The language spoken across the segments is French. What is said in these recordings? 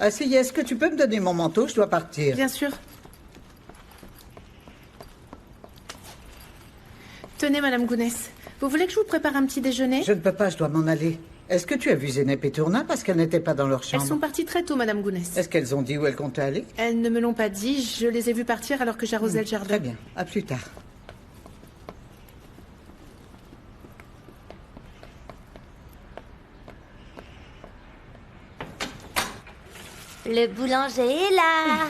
Ah si, est-ce que tu peux me donner mon manteau? Je dois partir. Bien sûr. Tenez, Madame Gounès. Vous voulez que je vous prépare un petit déjeuner? Je ne peux pas, je dois m'en aller. Est-ce que tu as vu Zénep et Tourna parce qu'elles n'étaient pas dans leur chambre? Elles sont parties très tôt, Madame Gounès. Est-ce qu'elles ont dit où elles comptaient aller? Elles ne me l'ont pas dit. Je les ai vues partir alors que j'arrosais le jardin. Très bien. À plus tard. Le boulanger est là.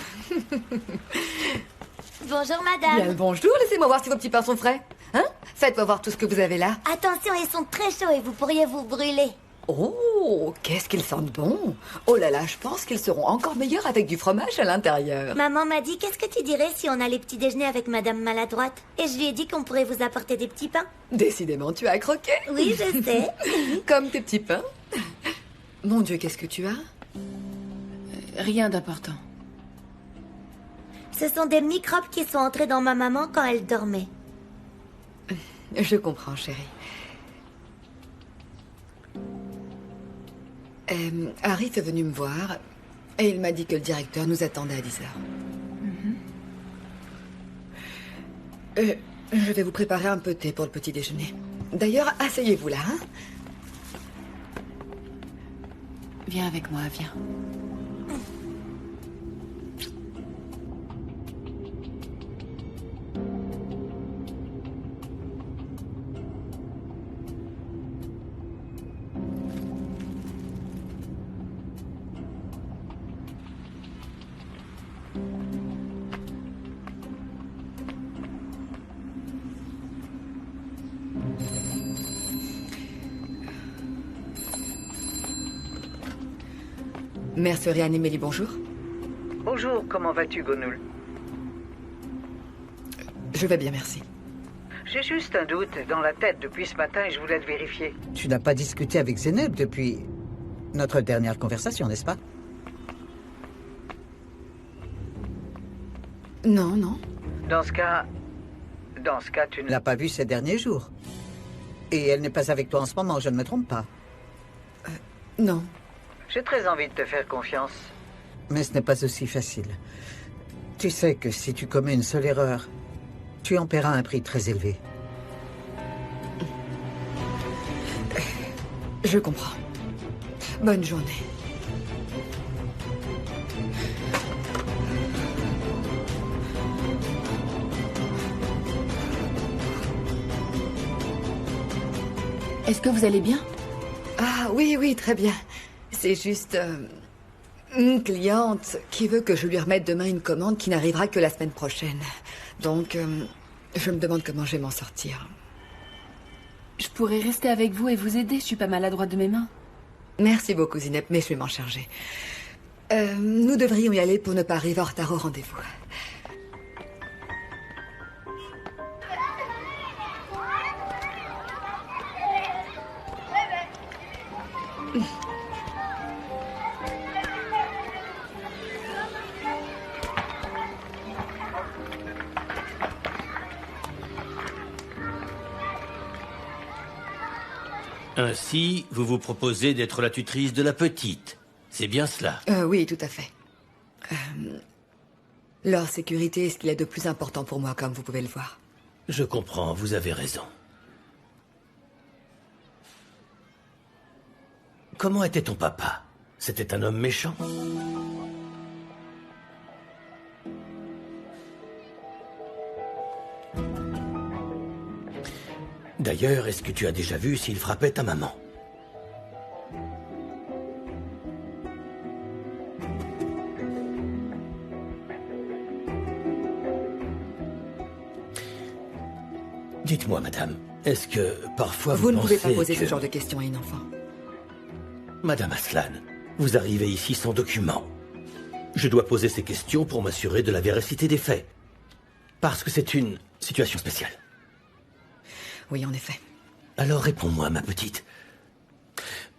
Bonjour, madame. Bien le bonjour, laissez-moi voir si vos petits pains sont frais. Hein? Faites-moi voir tout ce que vous avez là. Attention, ils sont très chauds et vous pourriez vous brûler. Oh, qu'est-ce qu'ils sentent bon. Oh là là, je pense qu'ils seront encore meilleurs avec du fromage à l'intérieur. Maman m'a dit, qu'est-ce que tu dirais si on allait petit déjeuner avec madame maladroite? Et je lui ai dit qu'on pourrait vous apporter des petits pains. Décidément, tu as croqué. Oui, je sais. Comme tes petits pains. Mon Dieu, qu'est-ce que tu as? Rien d'important. Ce sont des microbes qui sont entrés dans ma maman quand elle dormait. Je comprends, chérie. Arif est venu me voir et il m'a dit que le directeur nous attendait à 10h. Je vais vous préparer un peu de thé pour le petit déjeuner. D'ailleurs, asseyez-vous là, hein? Viens avec moi, viens. Mercerie Anne-Émilie, bonjour. Bonjour, comment vas-tu, Gonoul? Je vais bien, merci. J'ai juste un doute dans la tête depuis ce matin et je voulais le vérifier. Tu n'as pas discuté avec Zénep depuis notre dernière conversation, n'est-ce pas? Non, non. Dans ce cas, tu ne l'as pas vue ces derniers jours. Et elle n'est pas avec toi en ce moment, je ne me trompe pas. Non. J'ai très envie de te faire confiance. Mais ce n'est pas aussi facile. Tu sais que si tu commets une seule erreur, tu en paieras un prix très élevé. Je comprends. Bonne journée. Est-ce que vous allez bien? Ah oui, oui, très bien. C'est juste une cliente qui veut que je lui remette demain une commande qui n'arrivera que la semaine prochaine. Donc, je me demande comment je vais m'en sortir. Je pourrais rester avec vous et vous aider. Je suis pas maladroite de mes mains. Merci beaucoup, Zineb, mais je vais m'en charger. Nous devrions y aller pour ne pas arriver en retard au rendez-vous. Ainsi, vous vous proposez d'être la tutrice de la petite. C'est bien cela? Oui, tout à fait. Leur sécurité est ce qu'il y a de plus important pour moi, comme vous pouvez le voir. Je comprends, vous avez raison. Comment était ton papa? C'était un homme méchant? D'ailleurs, est-ce que tu as déjà vu s'il frappait ta maman? Dites-moi, madame, est-ce que parfois Vous ne pouvez pensez pas poser que... ce genre de questions à une enfant. Madame Aslan, vous arrivez ici sans document. Je dois poser ces questions pour m'assurer de la véracité des faits. Parce que c'est une situation spéciale. Oui, en effet. Alors réponds-moi, ma petite.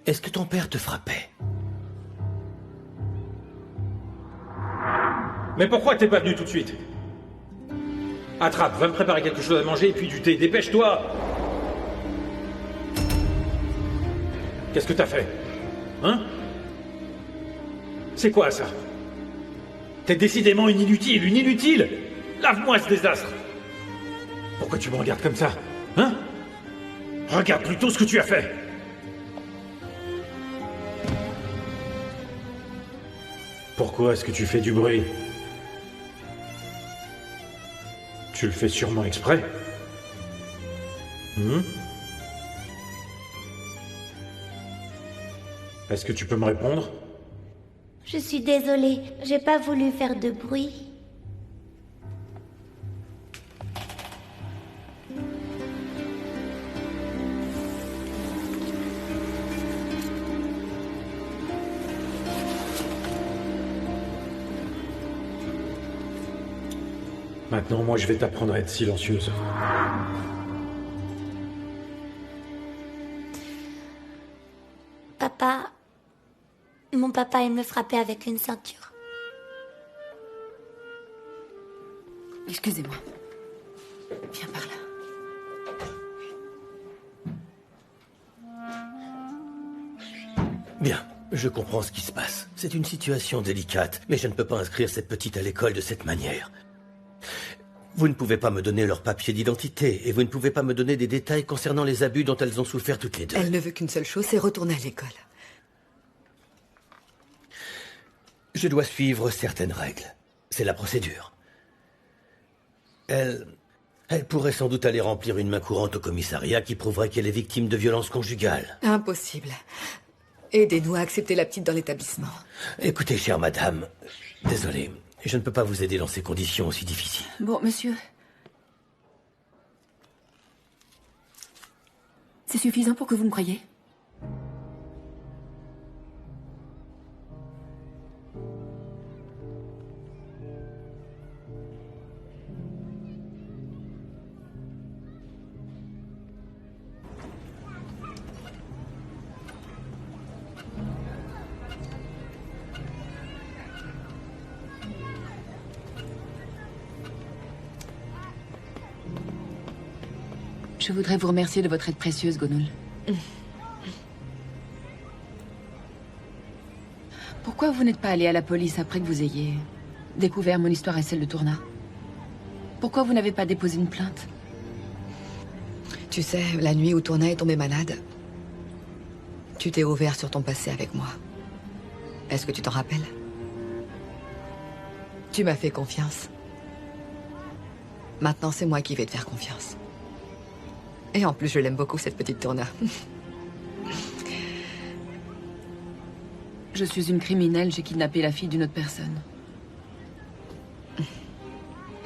Est-ce que ton père te frappait? Mais pourquoi t'es pas venu tout de suite? Attrape, va me préparer quelque chose à manger et puis du thé. Dépêche-toi! Qu'est-ce que t'as fait? Hein? C'est quoi ça? T'es décidément une inutile! Lave-moi ce désastre! Pourquoi tu me regardes comme ça? Hein? Regarde plutôt ce que tu as fait! Pourquoi est-ce que tu fais du bruit? Tu le fais sûrement exprès? Est-ce que tu peux me répondre? Je suis désolée, j'ai pas voulu faire de bruit. Maintenant, moi, je vais t'apprendre à être silencieuse. Papa... Mon papa aime me frapper avec une ceinture. Excusez-moi. Viens par là. Bien, je comprends ce qui se passe. C'est une situation délicate, mais je ne peux pas inscrire cette petite à l'école de cette manière. Vous ne pouvez pas me donner leur papier d'identité, et vous ne pouvez pas me donner des détails concernant les abus dont elles ont souffert toutes les deux. Elle ne veut qu'une seule chose, c'est retourner à l'école. Je dois suivre certaines règles. C'est la procédure. Elle pourrait sans doute aller remplir une main courante au commissariat qui prouverait qu'elle est victime de violences conjugales. Impossible. Aidez-nous à accepter la petite dans l'établissement. Écoutez, chère madame, désolé, je ne peux pas vous aider dans ces conditions aussi difficiles. Bon, monsieur. C'est suffisant pour que vous me croyiez? Je voudrais vous remercier de votre aide précieuse, Gonul. Pourquoi vous n'êtes pas allé à la police après que vous ayez découvert mon histoire et celle de Tourna? Pourquoi vous n'avez pas déposé une plainte? Tu sais, la nuit où Tourna est tombée malade, tu t'es ouvert sur ton passé avec moi. Est-ce que tu t'en rappelles? Tu m'as fait confiance. Maintenant, c'est moi qui vais te faire confiance. Et en plus, je l'aime beaucoup, cette petite Tourna. Je suis une criminelle, j'ai kidnappé la fille d'une autre personne.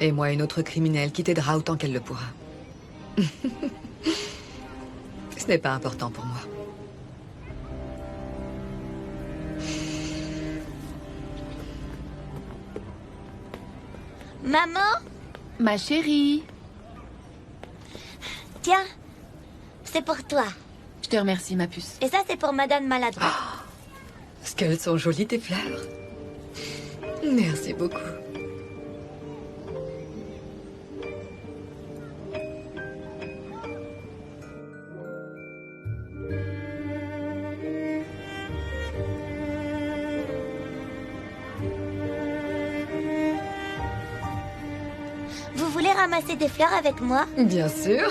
Et moi, une autre criminelle qui t'aidera autant qu'elle le pourra. Ce n'est pas important pour moi. Maman? Ma chérie. Tiens, c'est pour toi. Je te remercie, ma puce. Et ça, c'est pour Madame Maladroite. Est-ce qu'elles sont jolies, tes fleurs? Merci beaucoup. Vous voulez ramasser des fleurs avec moi? Bien sûr.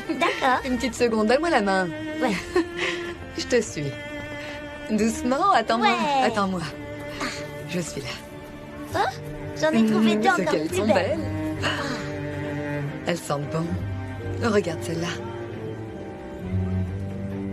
D'accord. Une petite seconde, donne-moi la main. Ouais. Je te suis. Doucement, attends-moi. Ouais. Attends-moi. Je suis là. Oh, j'en ai trouvé deux Ce encore qu'elles plus sont belles. belles. Elles sentent bon. Regarde celle-là.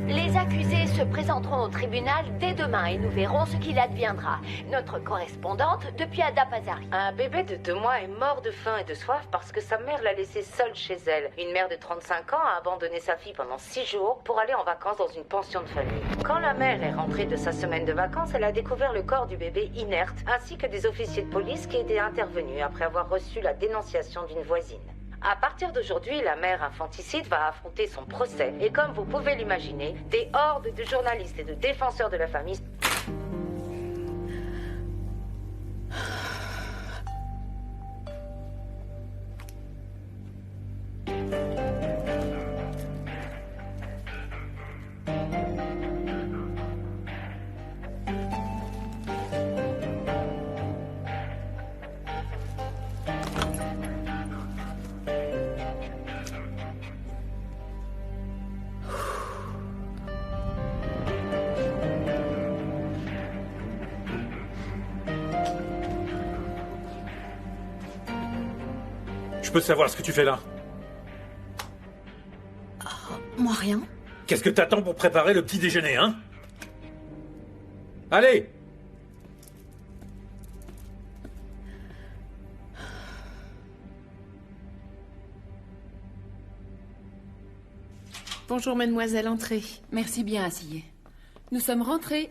Les accusés se présenteront au tribunal dès demain et nous verrons ce qu'il adviendra. Notre correspondante depuis Adapazari. Un bébé de 2 mois est mort de faim et de soif parce que sa mère l'a laissé seule chez elle. Une mère de 35 ans a abandonné sa fille pendant 6 jours pour aller en vacances dans une pension de famille. Quand la mère est rentrée de sa semaine de vacances, elle a découvert le corps du bébé inerte, ainsi que des officiers de police qui étaient intervenus après avoir reçu la dénonciation d'une voisine. À partir d'aujourd'hui, la mère infanticide va affronter son procès. Et comme vous pouvez l'imaginer, des hordes de journalistes et de défenseurs de la famille... peux savoir ce que tu fais là? Moi, rien. Qu'est-ce que t'attends pour préparer le petit déjeuner, hein? Allez! Bonjour, mademoiselle, entrez. Merci bien, asseyez. Nous sommes rentrés.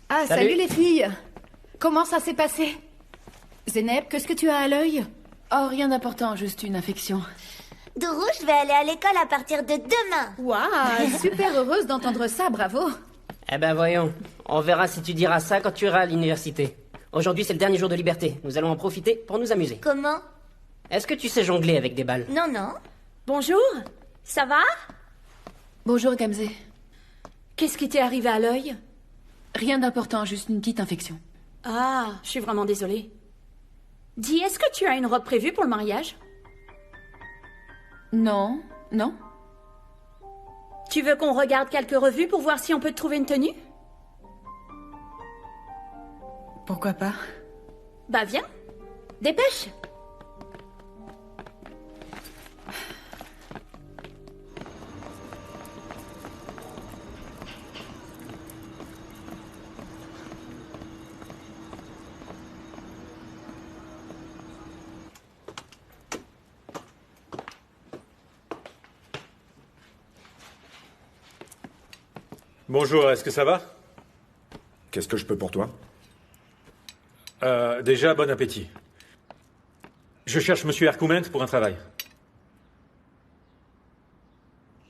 Ah, salut les filles. Comment ça s'est passé? Zeynep, qu'est-ce que tu as à l'œil? Oh, rien d'important, juste une infection. Dourou, je vais aller à l'école à partir de demain. Waouh, super heureuse d'entendre ça, bravo. Eh ben voyons, on verra si tu diras ça quand tu iras à l'université. Aujourd'hui, c'est le dernier jour de liberté. Nous allons en profiter pour nous amuser. Comment? Est-ce que tu sais jongler avec des balles? Non, non. Bonjour, ça va? Bonjour, Gamze. Qu'est-ce qui t'est arrivé à l'œil? Rien d'important, juste une petite infection. Ah, je suis vraiment désolée. Dis, est-ce que tu as une robe prévue pour le mariage? Non, non. Tu veux qu'on regarde quelques revues pour voir si on peut te trouver une tenue? Pourquoi pas? Bah viens, dépêche. Bonjour, est-ce que ça va? Qu'est-ce que je peux pour toi? Déjà, bon appétit. Je cherche Monsieur Hercoument pour un travail.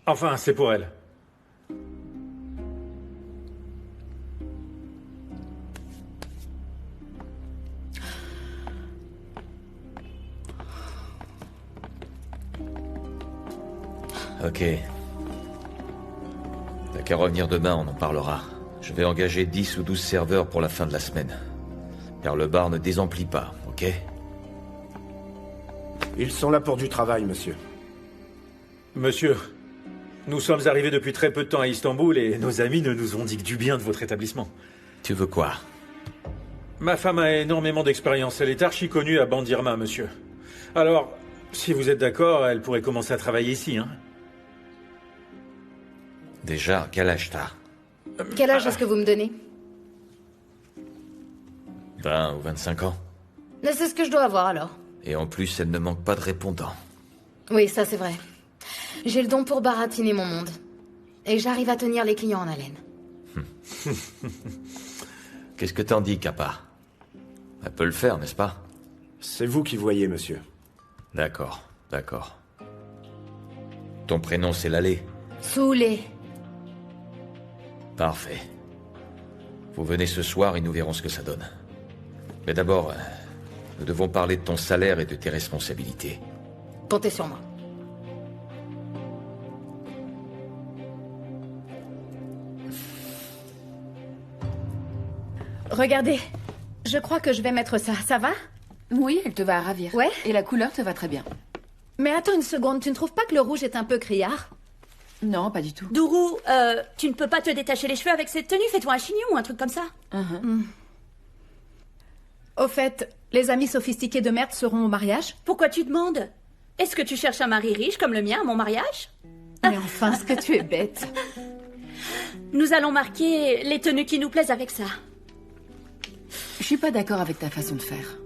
Enfin, c'est pour elle. Ok. T'as qu'à revenir demain, on en parlera. Je vais engager 10 ou 12 serveurs pour la fin de la semaine. Car le bar ne désemplit pas, ok? Ils sont là pour du travail, monsieur. Monsieur, nous sommes arrivés depuis très peu de temps à Istanbul et nos amis ne nous ont dit que du bien de votre établissement. Tu veux quoi? Ma femme a énormément d'expérience. Elle est archi connue à Bandirma, monsieur. Alors, si vous êtes d'accord, elle pourrait commencer à travailler ici, hein? Déjà, quel âge t'as? Quel âge est-ce que vous me donnez? 20 ou 25 ans. C'est ce que je dois avoir alors. Et en plus, elle ne manque pas de répondants. Oui, ça c'est vrai. J'ai le don pour baratiner mon monde. Et j'arrive à tenir les clients en haleine. Qu'est-ce que t'en dis, Kappa? Elle peut le faire, n'est-ce pas? C'est vous qui voyez, monsieur. D'accord, d'accord. Ton prénom, c'est Lalé? Soulé. Parfait. Vous venez ce soir et nous verrons ce que ça donne. Mais d'abord, nous devons parler de ton salaire et de tes responsabilités. Comptez sur moi. Regardez, je crois que je vais mettre ça. Ça va? Oui, elle te va ravir. Ouais? Et la couleur te va très bien. Mais attends une seconde, tu ne trouves pas que le rouge est un peu criard? Non, pas du tout. Dourou, tu ne peux pas te détacher les cheveux avec cette tenue? Fais-toi un chignon ou un truc comme ça. Au fait, les amis sophistiqués de merde seront au mariage? Pourquoi tu demandes? Est-ce que tu cherches un mari riche comme le mien à mon mariage? Mais enfin, est-ce que tu es bête? Nous allons marquer les tenues qui nous plaisent avec ça. Je suis pas d'accord avec ta façon de faire.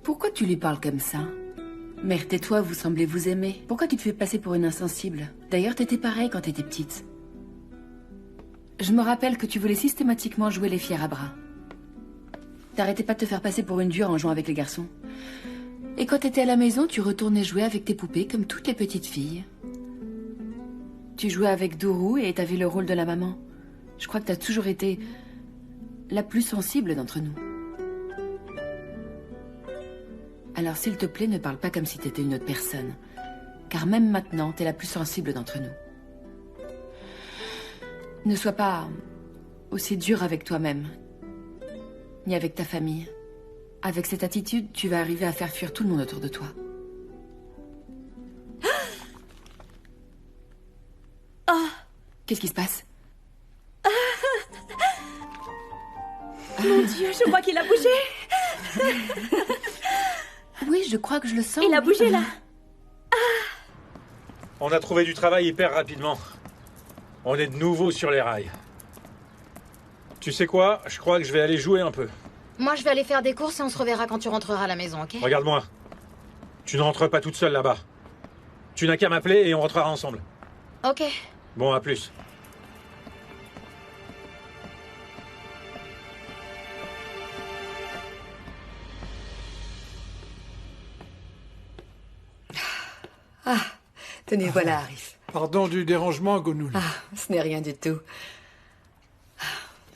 Pourquoi tu lui parles comme ça? Mère et toi, vous semblez vous aimer. Pourquoi tu te fais passer pour une insensible? D'ailleurs, t'étais pareil quand t'étais petite. Je me rappelle que tu voulais systématiquement jouer les fiers à bras. T'arrêtais pas de te faire passer pour une dure en jouant avec les garçons. Et quand t'étais à la maison, tu retournais jouer avec tes poupées comme toutes les petites filles. Tu jouais avec Dourou et t'avais le rôle de la maman. Je crois que t'as toujours été la plus sensible d'entre nous. Alors s'il te plaît, ne parle pas comme si t'étais une autre personne. Car même maintenant, t'es la plus sensible d'entre nous. Ne sois pas aussi dur avec toi-même. Ni avec ta famille. Avec cette attitude, tu vas arriver à faire fuir tout le monde autour de toi. Oh. Qu'est-ce qui se passe? Mon Dieu, je crois qu'il a bougé. Oui, Oui, je crois que je le sens. Il a bougé, là. On a trouvé du travail hyper rapidement. On est de nouveau sur les rails. Tu sais quoi? Je crois que je vais aller jouer un peu. Moi, je vais aller faire des courses et on se reverra quand tu rentreras à la maison, ok? Regarde-moi. Tu ne rentres pas toute seule là-bas. Tu n'as qu'à m'appeler et on rentrera ensemble. Ok. Bon, à plus. Ah, tenez, voilà, Arif. Pardon du dérangement, Gonoul. Ah, ce n'est rien du tout.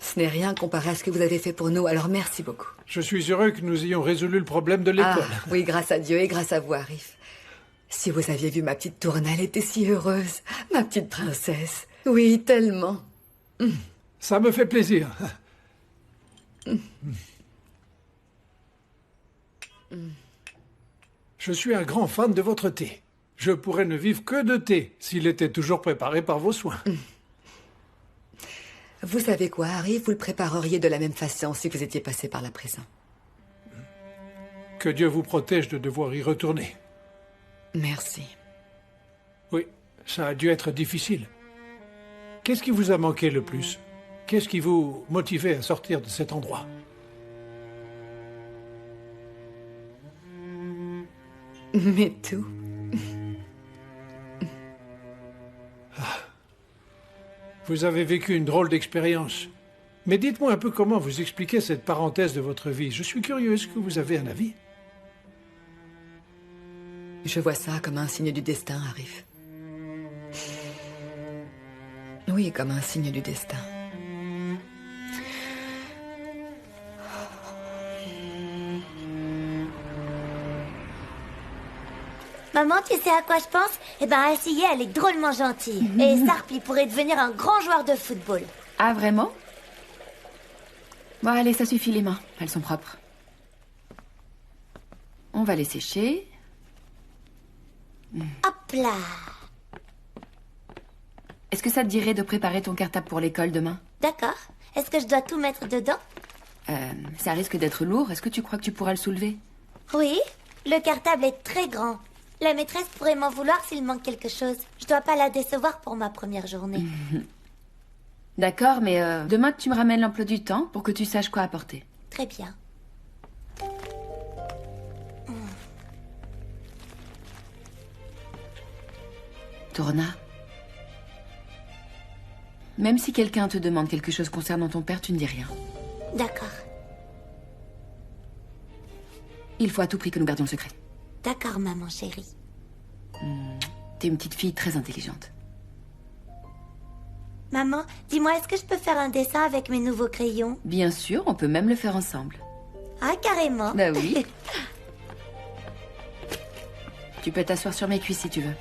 Ce n'est rien comparé à ce que vous avez fait pour nous, alors merci beaucoup. Je suis heureux que nous ayons résolu le problème de l'école. Ah, oui, grâce à Dieu et grâce à vous, Arif. Si vous aviez vu ma petite Tourna, elle était si heureuse. Ma petite princesse. Oui, tellement. Ça me fait plaisir. Je suis un grand fan de votre thé. Je pourrais ne vivre que de thé s'il était toujours préparé par vos soins. Vous savez quoi, Arif? Vous le prépareriez de la même façon si vous étiez passé par la prison. Que Dieu vous protège de devoir y retourner. Merci. Oui, ça a dû être difficile. Qu'est-ce qui vous a manqué le plus? Qu'est-ce qui vous motivait à sortir de cet endroit? Mais tout. Vous avez vécu une drôle d'expérience. Mais dites-moi un peu comment vous expliquez cette parenthèse de votre vie. Je suis curieux, est-ce que vous avez un avis? Je vois ça comme un signe du destin, Arif. Oui, comme un signe du destin. Maman, tu sais à quoi je pense? Eh ben, Asiye, elle est drôlement gentille. Et Sarp, il pourrait devenir un grand joueur de football. Ah, vraiment? Bon, allez, ça suffit les mains. Elles sont propres. On va les sécher. Hop là. Est-ce que ça te dirait de préparer ton cartable pour l'école demain? D'accord. Est-ce que je dois tout mettre dedans? Ça risque d'être lourd. Est-ce que tu crois que tu pourras le soulever? Oui. Le cartable est très grand. La maîtresse pourrait m'en vouloir s'il manque quelque chose. Je dois pas la décevoir pour ma première journée. D'accord, mais demain tu me ramènes l'emploi du temps pour que tu saches quoi apporter. Très bien. Tourna. Même si quelqu'un te demande quelque chose concernant ton père, tu ne dis rien. D'accord. Il faut à tout prix que nous gardions le secret. D'accord, maman chérie. T'es une petite fille très intelligente. Maman, dis-moi, est-ce que je peux faire un dessin avec mes nouveaux crayons? Bien sûr, on peut même le faire ensemble. Ah, carrément. Bah oui. Tu peux t'asseoir sur mes cuisses si tu veux.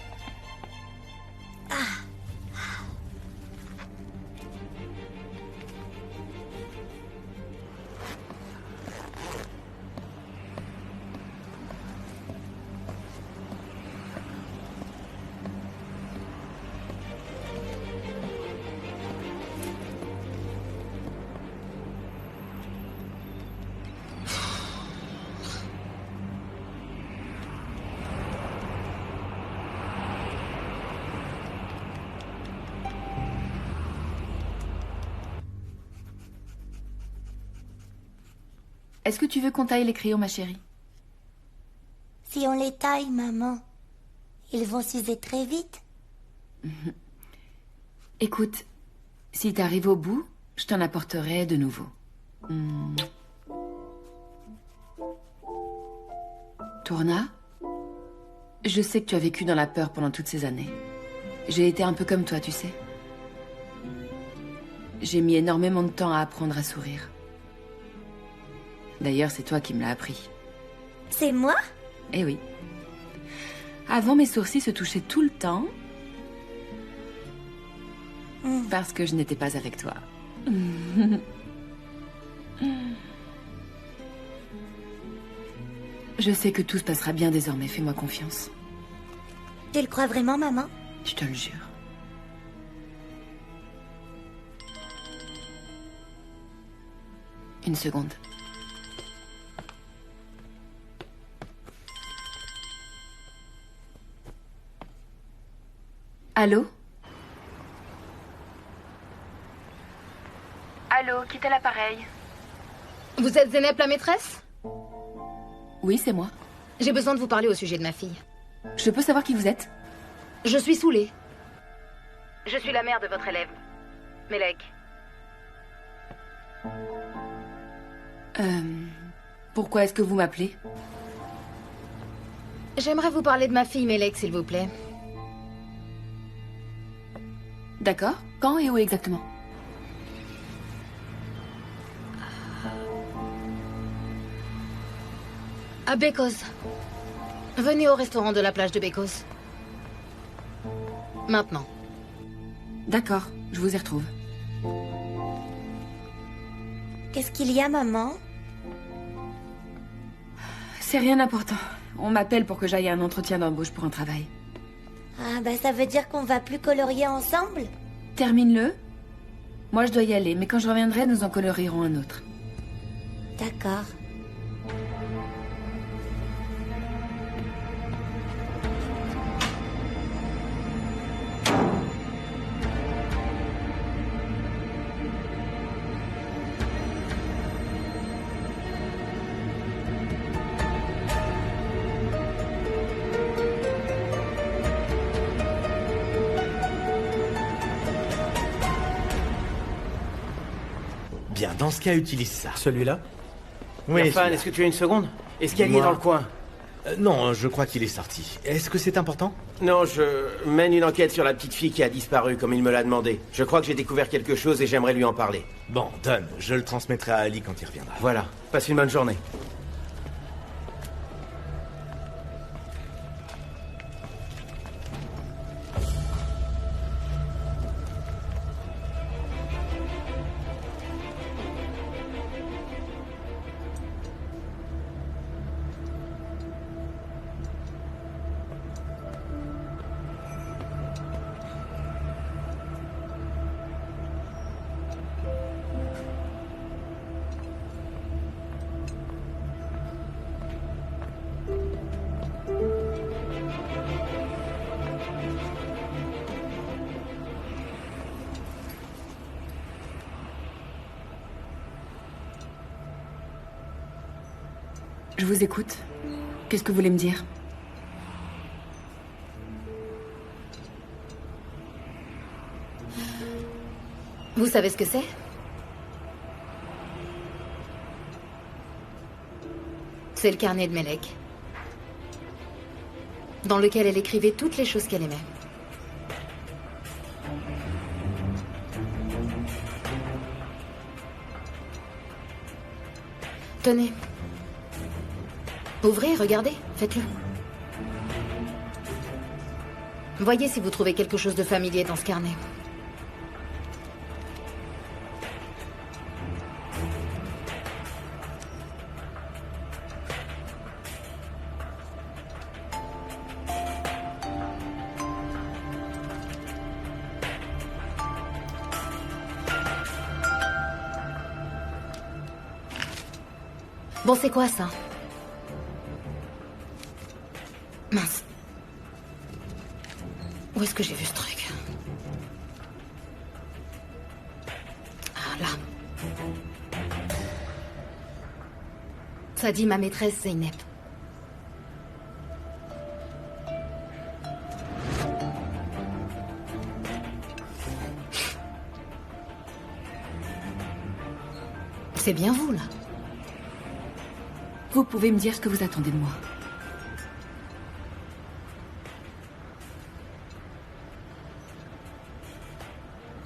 Est-ce que tu veux qu'on taille les crayons, ma chérie? Si on les taille, maman, ils vont s'user très vite. Écoute, si t'arrives au bout, je t'en apporterai de nouveau. Tourna, je sais que tu as vécu dans la peur pendant toutes ces années. J'ai été un peu comme toi, tu sais. J'ai mis énormément de temps à apprendre à sourire. D'ailleurs, c'est toi qui me l'as appris. C'est moi? Eh oui. Avant, mes sourcils se touchaient tout le temps. Parce que je n'étais pas avec toi. Je sais que tout se passera bien désormais, fais-moi confiance. Tu le crois vraiment, maman? Je te le jure. Une seconde. Allô? Allô, quittez l'appareil. Vous êtes Zeynep, la maîtresse? Oui, c'est moi. J'ai besoin de vous parler au sujet de ma fille. Je peux savoir qui vous êtes? Je suis saoulée. Je suis la mère de votre élève, Melek. Pourquoi est-ce que vous m'appelez? J'aimerais vous parler de ma fille, Melek, s'il vous plaît. D'accord. Quand et où exactement? À Beykoz. Venez au restaurant de la plage de Beykoz. Maintenant. D'accord, je vous y retrouve. Qu'est-ce qu'il y a, maman? C'est rien d'important. On m'appelle pour que j'aille à un entretien d'embauche pour un travail. Ah, bah ça veut dire qu'on va plus colorier ensemble? Termine-le. Moi, je dois y aller, mais quand je reviendrai, nous en colorierons un autre. D'accord. Bien, dans ce cas, utilise ça. Celui-là? Oui, Irfan, celui-là. est-ce que tu as une seconde? Est-ce qu'il y a Dis-moi. dans le coin? Non, je crois qu'il est sorti. Est-ce que c'est important? Non, je mène une enquête sur la petite fille qui a disparu, comme il me l'a demandé. Je crois que j'ai découvert quelque chose et j'aimerais lui en parler. Bon, donne. Je le transmettrai à Ali quand il reviendra. Voilà. Passe une bonne journée. Je vous écoute. Qu'est-ce que vous voulez me dire? Vous savez ce que c'est? C'est le carnet de Melek, dans lequel elle écrivait toutes les choses qu'elle aimait. Tenez. Ouvrez, regardez, faites-le. Voyez si vous trouvez quelque chose de familier dans ce carnet. Bon, c'est quoi ça? Mince. Où est-ce que j'ai vu ce truc? Ah, là. Ça dit ma maîtresse Zeynep. C'est bien vous, là. Vous pouvez me dire ce que vous attendez de moi.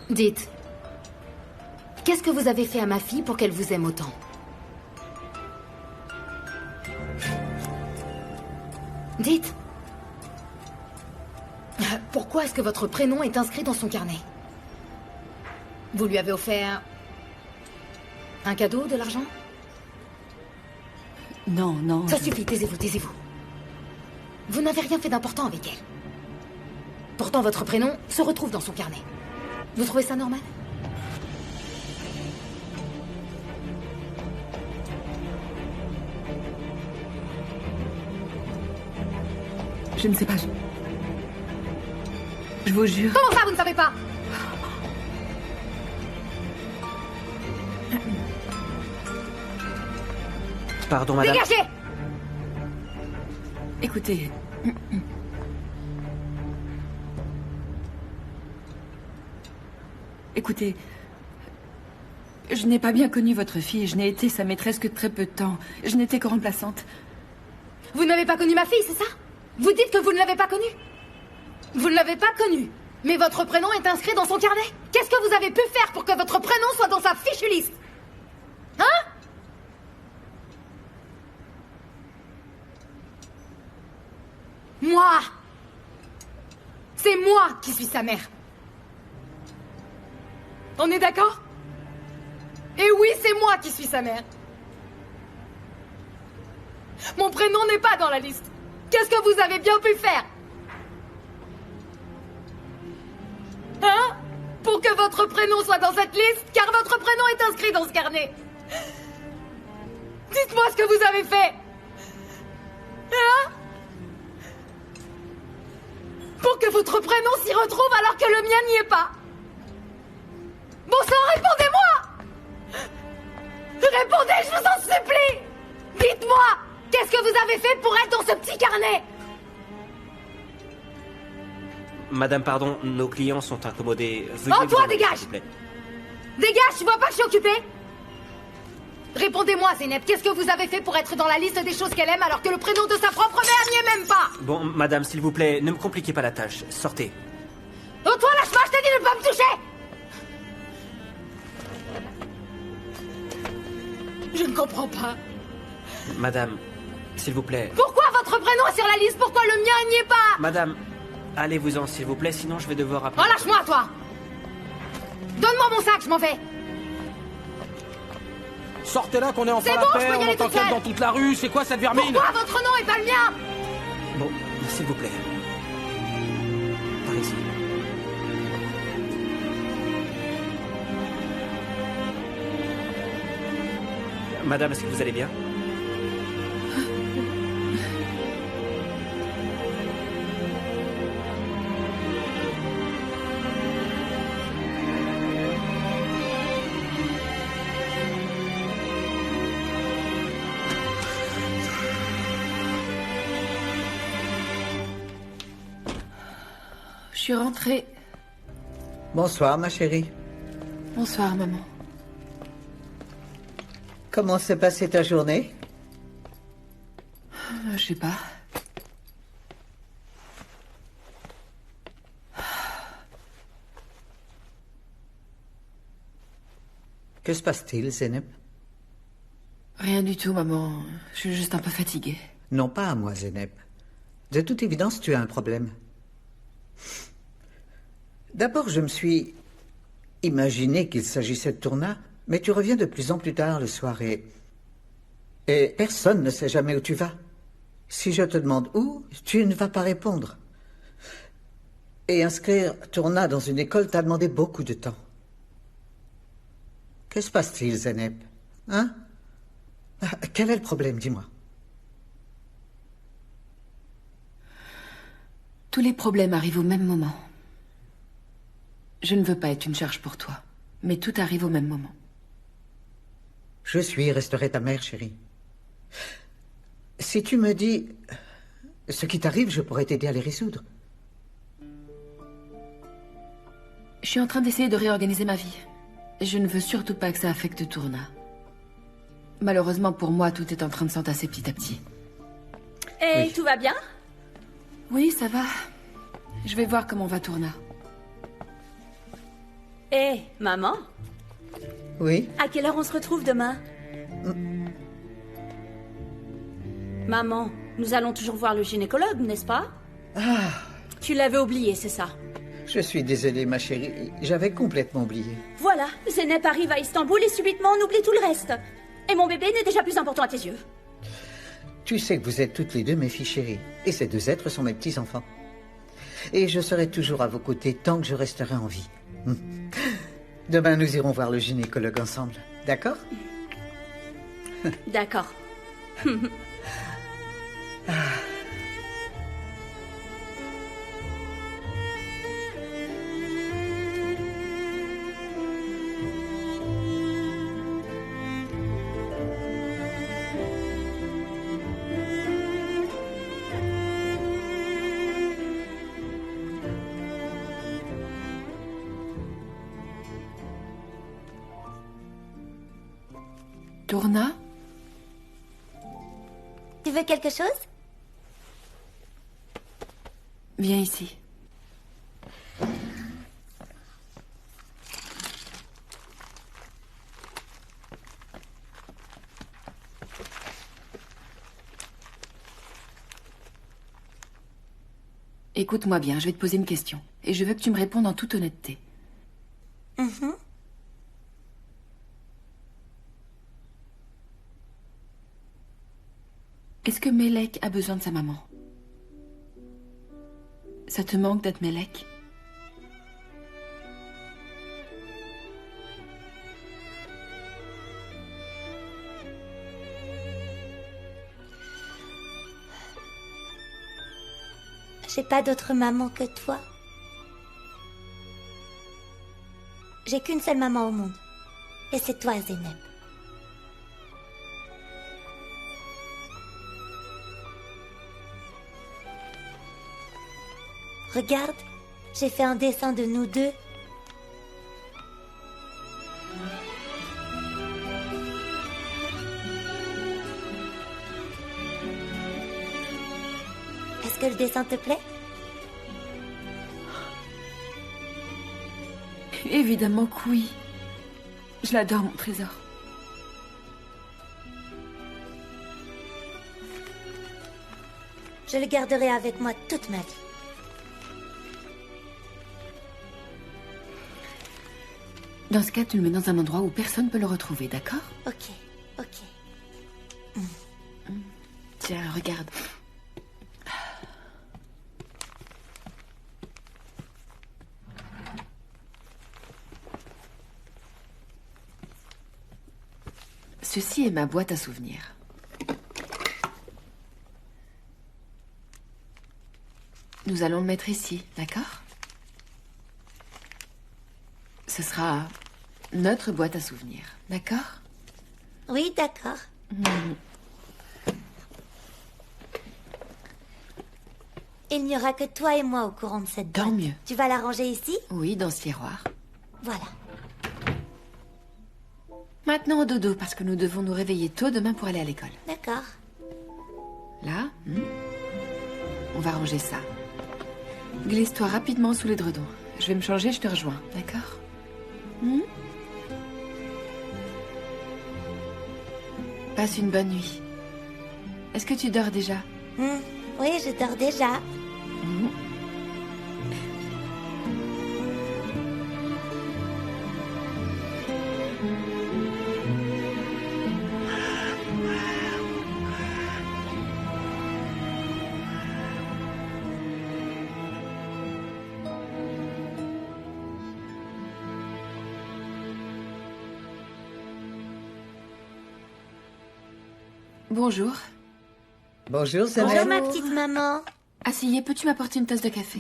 Dites, qu'est-ce que vous avez fait à ma fille pour qu'elle vous aime autant? Dites. Pourquoi est-ce que votre prénom est inscrit dans son carnet? Vous lui avez offert un cadeau, de l'argent? Non, non. Ça suffit, taisez-vous, taisez-vous. Vous n'avez rien fait d'important avec elle. Pourtant, votre prénom se retrouve dans son carnet. Vous trouvez ça normal? Je ne sais pas. Je vous jure. Comment ça, vous ne savez pas? Pardon, madame. Dégagez! Écoutez... Écoutez... Je n'ai pas bien connu votre fille. Je n'ai été sa maîtresse que très peu de temps. Je n'étais que remplaçante. Vous n'avez pas connu ma fille, c'est ça? Vous dites que vous ne l'avez pas connue? Vous ne l'avez pas connue, mais votre prénom est inscrit dans son carnet. Qu'est-ce que vous avez pu faire pour que votre prénom soit dans sa fichue liste? Hein? Moi! C'est moi qui suis sa mère. On est d'accord? Et oui, c'est moi qui suis sa mère. Mon prénom n'est pas dans la liste. Qu'est-ce que vous avez bien pu faire? Hein? Pour que votre prénom soit dans cette liste, car votre prénom est inscrit dans ce carnet. Dites-moi ce que vous avez fait. Hein? Pour que votre prénom s'y retrouve alors que le mien n'y est pas. Bon sang, répondez-moi! Répondez, je vous en supplie! Dites-moi, qu'est-ce que vous avez fait pour être dans ce petit carnet? Madame, pardon, nos clients sont incommodés. Oh, toi, dégage! Dégage, tu vois pas que je suis occupée? Répondez-moi, Zeynep, qu'est-ce que vous avez fait pour être dans la liste des choses qu'elle aime alors que le prénom de sa propre mère n'y est même pas? Bon, madame, s'il vous plaît, ne me compliquez pas la tâche. Sortez. Oh, toi, lâche-moi, je t'ai dit de ne pas me toucher! Je ne comprends pas. Madame, s'il vous plaît. Pourquoi votre prénom est sur la liste? Pourquoi le mien n'y est pas? Madame, allez-vous-en, s'il vous plaît, sinon je vais devoir appeler... Oh, lâche-moi, toi! Donne-moi mon sac, je m'en vais! Sortez là qu'on est enfin C'est la bon, paix, je peux y on aller entend toute qu'elle seule. dans toute la rue, c'est quoi cette vermine? Pourquoi votre nom est pas le mien? Bon, s'il vous plaît. Par ici. Madame, est-ce que vous allez bien? Je suis rentrée. Bonsoir, ma chérie. Bonsoir, maman. Comment s'est passée ta journée? Je sais pas. Que se passe-t-il, Zeynep? Rien du tout, maman. Je suis juste un peu fatiguée. Non, pas à moi, Zeynep. De toute évidence, tu as un problème. D'abord, je me suis imaginé qu'il s'agissait de Tourna, mais tu reviens de plus en plus tard le soir et personne ne sait jamais où tu vas. Si je te demande où, tu ne vas pas répondre. Et inscrire Tourna dans une école t'a demandé beaucoup de temps. Que se passe-t-il, Zeynep? Hein? Quel est le problème, dis-moi? Tous les problèmes arrivent au même moment. Je ne veux pas être une charge pour toi, mais tout arrive au même moment. Je suis et resterai ta mère, chérie. Si tu me dis ce qui t'arrive, je pourrais t'aider à les résoudre. Je suis en train d'essayer de réorganiser ma vie. Je ne veux surtout pas que ça affecte Tourna. Malheureusement pour moi, tout est en train de s'entasser petit à petit. Et Oui. tout va bien? Oui, ça va. Je vais voir comment va Tourna. Eh, maman, Oui? à quelle heure on se retrouve demain? Maman, nous allons toujours voir le gynécologue, n'est-ce pas? Ah, Tu l'avais oublié, c'est ça? je suis désolée, ma chérie. J'avais complètement oublié. Voilà, Zeynep arrive à Istanbul et subitement on oublie tout le reste. Et mon bébé n'est déjà plus important à tes yeux. Tu sais que vous êtes toutes les deux mes filles chéries. Et ces deux êtres sont mes petits-enfants. Et je serai toujours à vos côtés tant que je resterai en vie. Demain, nous irons voir le gynécologue ensemble. D'accord? D'accord. Tourna? Tu veux quelque chose? Viens ici. Écoute-moi bien, je vais te poser une question. Et je veux que tu me répondes en toute honnêteté. Est-ce que Melek a besoin de sa maman? Ça te manque d'être Melek? J'ai pas d'autre maman que toi. J'ai qu'une seule maman au monde. Et c'est toi, Zeynep. Regarde, j'ai fait un dessin de nous deux. Est-ce que le dessin te plaît? Évidemment que oui. Je l'adore, mon trésor. Je le garderai avec moi toute ma vie. Dans ce cas, tu le mets dans un endroit où personne ne peut le retrouver, d'accord? Ok, ok. Tiens, regarde. Ceci est ma boîte à souvenirs. Nous allons le mettre ici, d'accord? Ce sera notre boîte à souvenirs, d'accord? Oui, d'accord. Il n'y aura que toi et moi au courant de cette boîte. Tant mieux. Tu vas la ranger ici? Oui, dans ce tiroir. Voilà. Maintenant au dodo, parce que nous devons nous réveiller tôt demain pour aller à l'école. D'accord. Là, on va ranger ça. Glisse-toi rapidement sous l'édredon. Je vais me changer, je te rejoins, d'accord? Passe une bonne nuit. Est-ce que tu dors déjà? Oui, je dors déjà. Bonjour. Bonjour, Zeynep. Bonjour, ma petite maman. Asseyez, peux-tu m'apporter une tasse de café?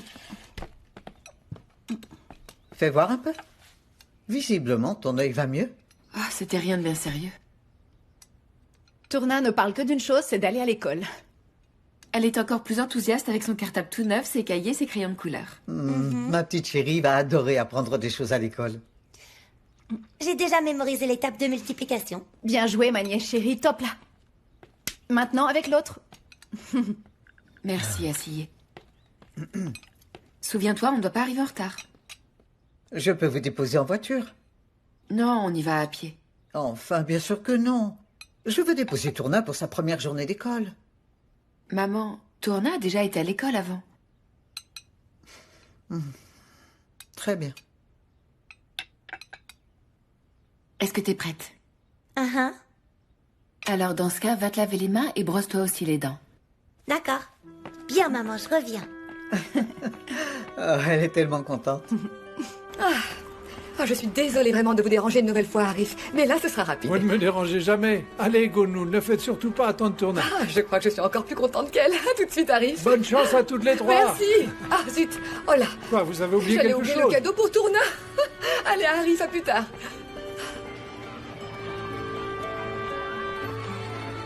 Fais voir un peu. Visiblement, ton œil va mieux. Ah, c'était rien de bien sérieux. Tourna ne parle que d'une chose, c'est d'aller à l'école. Elle est encore plus enthousiaste avec son cartable tout neuf, ses cahiers, ses crayons de couleur. Ma petite chérie va adorer apprendre des choses à l'école. J'ai déjà mémorisé les tables de multiplication. Bien joué, ma nièce chérie, top là. Maintenant, avec l'autre. Merci, Assillé. Souviens-toi, on ne doit pas arriver en retard. Je peux vous déposer en voiture? Non, on y va à pied. Enfin, bien sûr que non. Je veux déposer Tourna pour sa première journée d'école. Maman, Tourna a déjà été à l'école avant. Très bien. Est-ce que t'es prête? Alors, dans ce cas, va te laver les mains et brosse-toi aussi les dents. D'accord. Bien, maman, je reviens. Oh, elle est tellement contente. Je suis désolée vraiment de vous déranger une nouvelle fois, Arif. Mais là, ce sera rapide. Vous ne me dérangez jamais. Allez, Gonou, ne faites surtout pas attendre Tourna. Je crois que je suis encore plus contente qu'elle. À tout de suite, Arif. Bonne chance à toutes les trois. Merci. Ah, zut. Oh là. Quoi, vous avez oublié J'allais quelque oublier chose? le cadeau pour Tourna. Allez, Arif, à plus tard.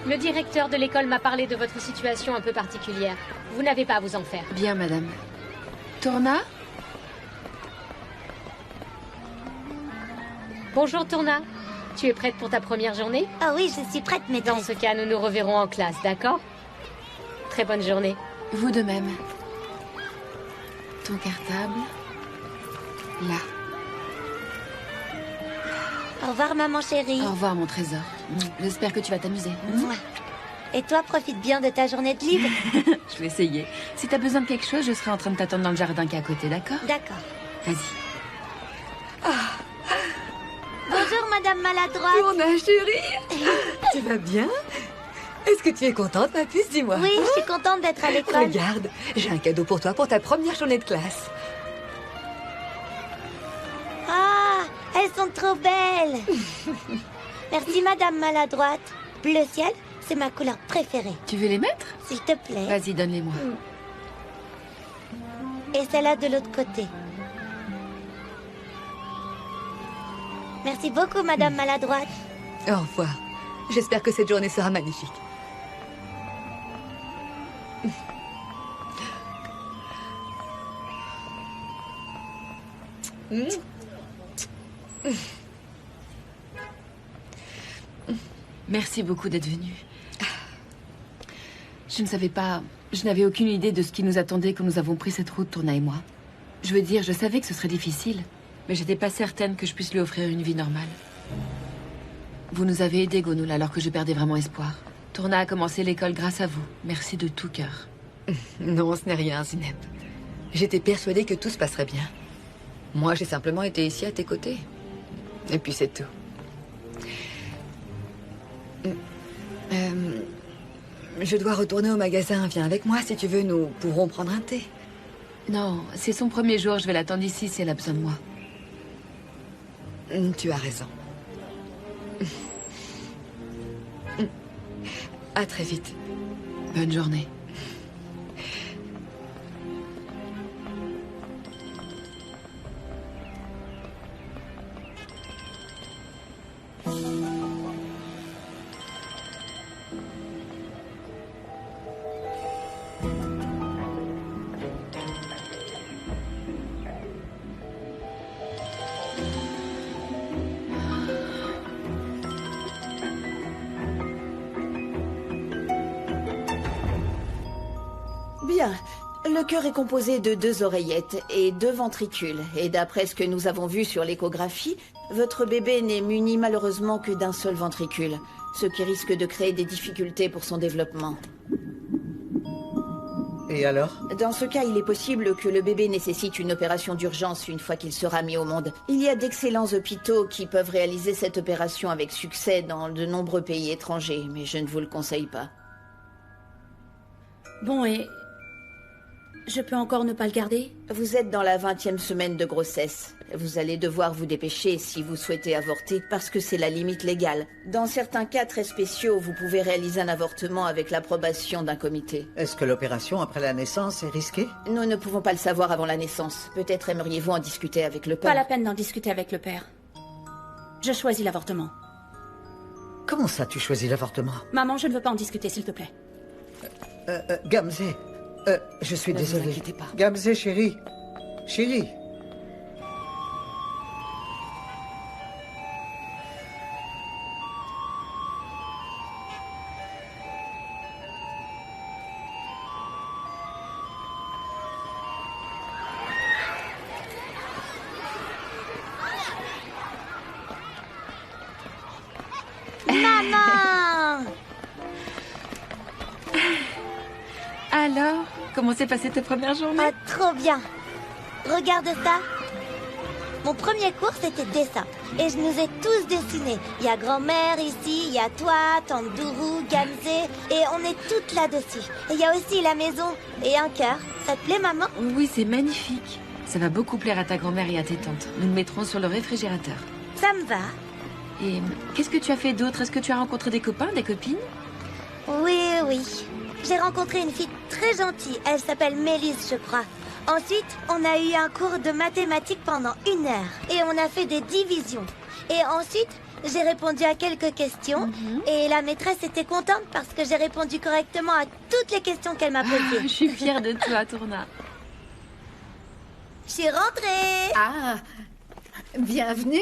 Le directeur de l'école m'a parlé de votre situation un peu particulière. Vous n'avez pas à vous en faire. Bien, madame. Tourna? Bonjour, Tourna. Tu es prête pour ta première journée? Ah oui, je suis prête, maîtresse. Dans ce cas, nous nous reverrons en classe, d'accord? Très bonne journée. Vous de même. Ton cartable. Là. Au revoir, maman chérie. Au revoir, mon trésor. J'espère que tu vas t'amuser. Mouah. Et toi, profite bien de ta journée de libre. Je vais essayer. Si t'as besoin de quelque chose, je serai en train de t'attendre dans le jardin qui est à côté, d'accord? D'accord. Vas-y. Bonjour, madame maladroite. Tourna, chérie. Tu vas bien? Est-ce que tu es contente, ma puce? Dis-moi. Oui, je suis contente d'être à l'école. Regarde, j'ai un cadeau pour toi pour ta première journée de classe. Ah, elles sont trop belles. Merci, madame maladroite. Bleu ciel, c'est ma couleur préférée. Tu veux les mettre? S'il te plaît. Vas-y, donne-les-moi. Et celle-là de l'autre côté. Merci beaucoup, madame maladroite. Au revoir. J'espère que cette journée sera magnifique. Merci beaucoup d'être venu. Je ne savais pas... Je n'avais aucune idée de ce qui nous attendait quand nous avons pris cette route, Tourna et moi. Je veux dire, je savais que ce serait difficile, mais j'étais pas certaine que je puisse lui offrir une vie normale. Vous nous avez aidés, Gonul, alors que je perdais vraiment espoir. Tourna a commencé l'école grâce à vous. Merci de tout cœur. Non, ce n'est rien, Zineb. J'étais persuadée que tout se passerait bien. Moi, j'ai simplement été ici à tes côtés. Et puis c'est tout. Je dois retourner au magasin. Viens avec moi si tu veux. Nous pourrons prendre un thé. Non, c'est son premier jour. Je vais l'attendre ici si elle a besoin de moi. Tu as raison. À très vite. Bonne journée. Bien. Le cœur est composé de 2 oreillettes et 2 ventricules. Et d'après ce que nous avons vu sur l'échographie, votre bébé n'est muni malheureusement que d'un seul ventricule, ce qui risque de créer des difficultés pour son développement. Et alors? Dans ce cas, il est possible que le bébé nécessite une opération d'urgence une fois qu'il sera mis au monde. Il y a d'excellents hôpitaux qui peuvent réaliser cette opération avec succès dans de nombreux pays étrangers, mais je ne vous le conseille pas. Bon, et... je peux encore ne pas le garder? Vous êtes dans la 20e semaine de grossesse. Vous allez devoir vous dépêcher si vous souhaitez avorter parce que c'est la limite légale. Dans certains cas très spéciaux, vous pouvez réaliser un avortement avec l'approbation d'un comité. Est-ce que l'opération après la naissance est risquée? Nous ne pouvons pas le savoir avant la naissance. Peut-être aimeriez-vous en discuter avec le père. Pas la peine d'en discuter avec le père. Je choisis l'avortement. Comment ça, tu choisis l'avortement? Maman, je ne veux pas en discuter, s'il te plaît. Gamze, je suis Ne vous désolé. inquiétez pas. Gamze, chérie. Chérie. Maman! Alors, comment s'est passée ta première journée? Ah, trop bien. Regarde ça. Mon premier cours, c'était dessin. Et je nous ai tous dessinés. Il y a grand-mère ici, il y a toi, tante Dourou, Gamze. Et on est toutes là-dessus. Et il y a aussi la maison et un cœur. Ça te plaît, maman? Oui, c'est magnifique. Ça va beaucoup plaire à ta grand-mère et à tes tantes. Nous le mettrons sur le réfrigérateur. Ça me va. Et qu'est-ce que tu as fait d'autre? Est-ce que tu as rencontré des copains, des copines? Oui, oui. J'ai rencontré une fille très gentille. Elle s'appelle Mélisse, je crois. Ensuite, on a eu un cours de mathématiques pendant 1 heure. Et on a fait des divisions. Et ensuite, j'ai répondu à quelques questions. Et la maîtresse était contente parce que j'ai répondu correctement à toutes les questions qu'elle m'a posées. Je suis fière de toi, Tourna. Je suis rentrée. Ah, bienvenue.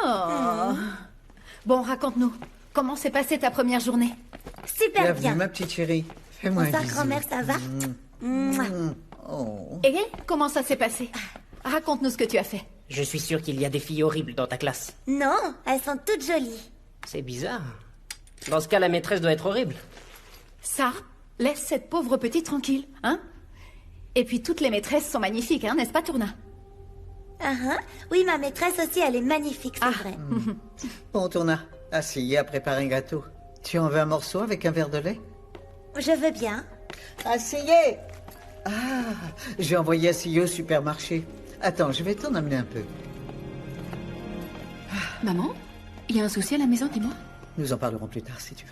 Oh. Bon, raconte-nous. Comment s'est passée ta première journée? Super Bienvenue, bien. ma petite chérie. Fais-moi un Bonsoir, bisou. grand-mère, ça va? Mouah. Oh. Et comment ça s'est passé? Raconte-nous ce que tu as fait. Je suis sûr qu'il y a des filles horribles dans ta classe. Non, elles sont toutes jolies. C'est bizarre. Dans ce cas, la maîtresse doit être horrible. Ça, laisse cette pauvre petite tranquille, hein? Et puis toutes les maîtresses sont magnifiques, hein, n'est-ce pas, Tourna? Oui, ma maîtresse aussi, elle est magnifique, c'est vrai. Bon, Tourna, Asiya a préparé un gâteau. Tu en veux un morceau avec un verre de lait? Je veux bien. Asiya! Ah, j'ai envoyé Asiya au supermarché. Attends, je vais t'en amener un peu. Maman, il y a un souci à la maison, dis-moi. Nous en parlerons plus tard, si tu veux.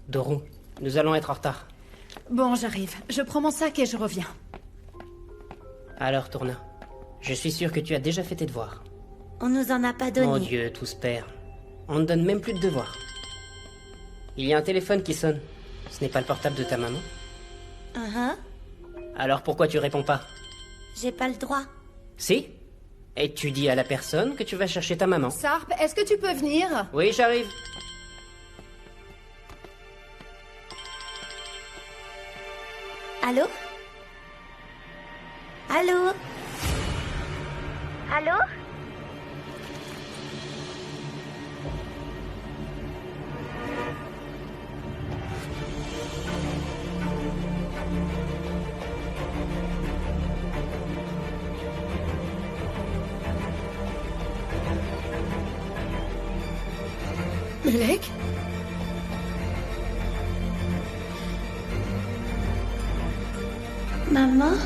Doru, nous allons être en retard. Bon, j'arrive. Je prends mon sac et je reviens. Alors, Tourna, je suis sûr que tu as déjà fait tes devoirs. On nous en a pas donné. Mon Dieu, tout se perd. On ne donne même plus de devoirs. Il y a un téléphone qui sonne. Ce n'est pas le portable de ta maman. Alors pourquoi tu réponds pas? J'ai pas le droit. Si? Et tu dis à la personne que tu vas chercher ta maman. Sarp, est-ce que tu peux venir? Oui, j'arrive. Allô? Allô? Allô? Melek? Maman?